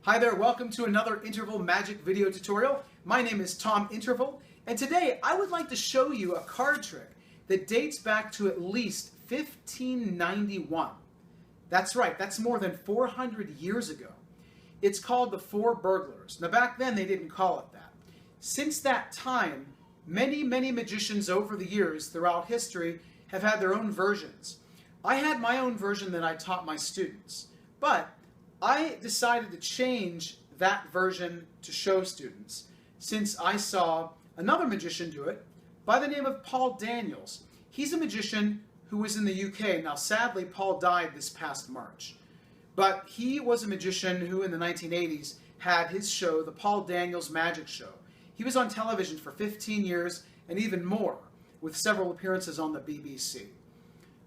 Hi there, welcome to another Interval Magic video tutorial. My name is Tom Interval, and today I would like to show you a card trick that dates back to at least 1591. That's right, that's more than 400 years ago. It's called the Four Burglars. Now back then they didn't call it that. Since that time, many magicians over the years throughout history have had their own versions. I had my own version that I taught my students, but I decided to change that version to show students since I saw another magician do it by the name of Paul Daniels. He's a magician who was in the UK. Now sadly, Paul died this past March. But he was a magician who in the 1980s had his show, the Paul Daniels Magic Show. He was on television for 15 years and even more, with several appearances on the BBC.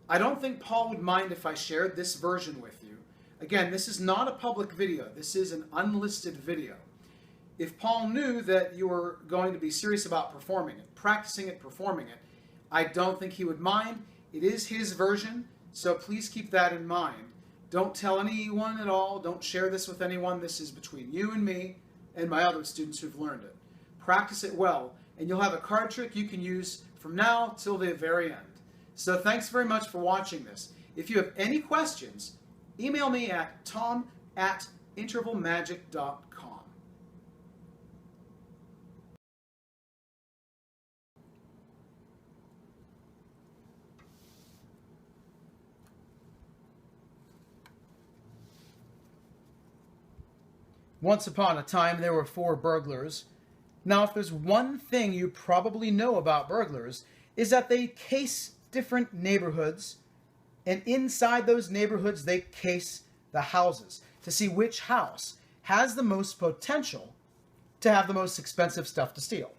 I don't think Paul would mind if I shared this version with you. Again, this is not a public video. This is an unlisted video. If Paul knew that you were going to be serious about performing it, practicing it, performing it, I don't think he would mind. It is his version, so please keep that in mind. Don't tell anyone at all. Don't share this with anyone. This is between you and me and my other students who've learned it. Practice it well, and you'll have a card trick you can use from now till the very end. So thanks very much for watching this. If you have any questions, email me at tom@intervalmagic.com. Once upon a time, there were four burglars. Now, if there's one thing you probably know about burglars, is that they case different neighborhoods, and inside those neighborhoods, they case the houses to see which house has the most potential to have the most expensive stuff to steal.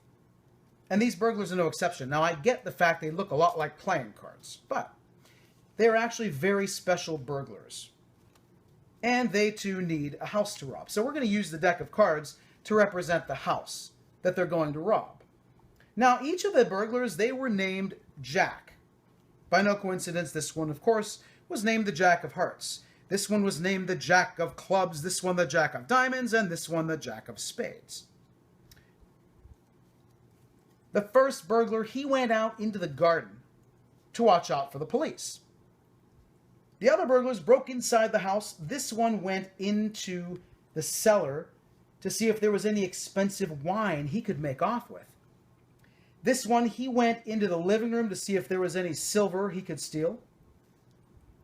And these burglars are no exception. Now, I get the fact they look a lot like playing cards, but they're actually very special burglars. And they, too, need a house to rob. So we're going to use the deck of cards to represent the house that they're going to rob. Now, each of the burglars, they were named Jack. By no coincidence, this one, of course, was named the Jack of Hearts. This one was named the Jack of Clubs, this one the Jack of Diamonds, and this one the Jack of Spades. The first burglar, he went out into the garden to watch out for the police. The other burglars broke inside the house. This one went into the cellar to see if there was any expensive wine he could make off with. This one, he went into the living room to see if there was any silver he could steal.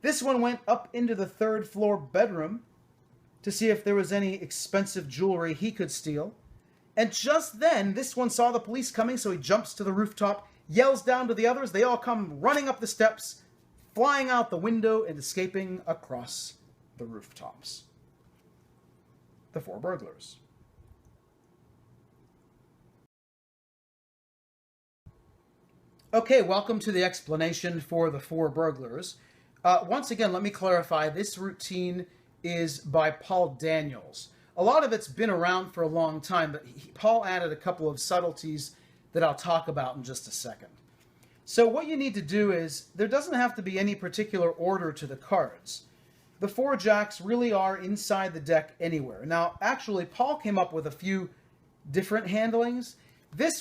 This one went up into the third floor bedroom to see if there was any expensive jewelry he could steal. And just then, this one saw the police coming, so he jumps to the rooftop, yells down to the others. They all come running up the steps, flying out the window and escaping across the rooftops. The four burglars. Okay, welcome to the explanation for the four burglars. Once again, let me clarify, this routine is by Paul Daniels. A lot of it's been around for a long time, but Paul added a couple of subtleties that I'll talk about in just a second. So what you need to do is, there doesn't have to be any particular order to the cards. The four jacks really are inside the deck anywhere. Now, actually, Paul came up with a few different handlings. This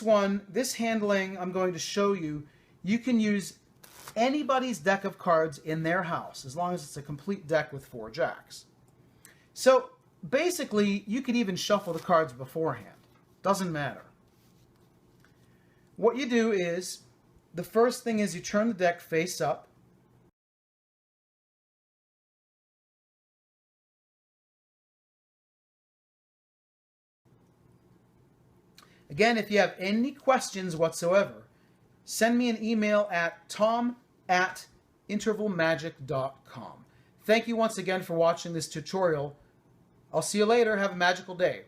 handling I'm going to show you, you can use anybody's deck of cards in their house, as long as it's a complete deck with four jacks. So, basically, you could even shuffle the cards beforehand. Doesn't matter. What you do is, the first thing is you turn the deck face up. Again, if you have any questions whatsoever, send me an email at tom@intervalmagic.com. Thank you once again for watching this tutorial. I'll see you later. Have a magical day.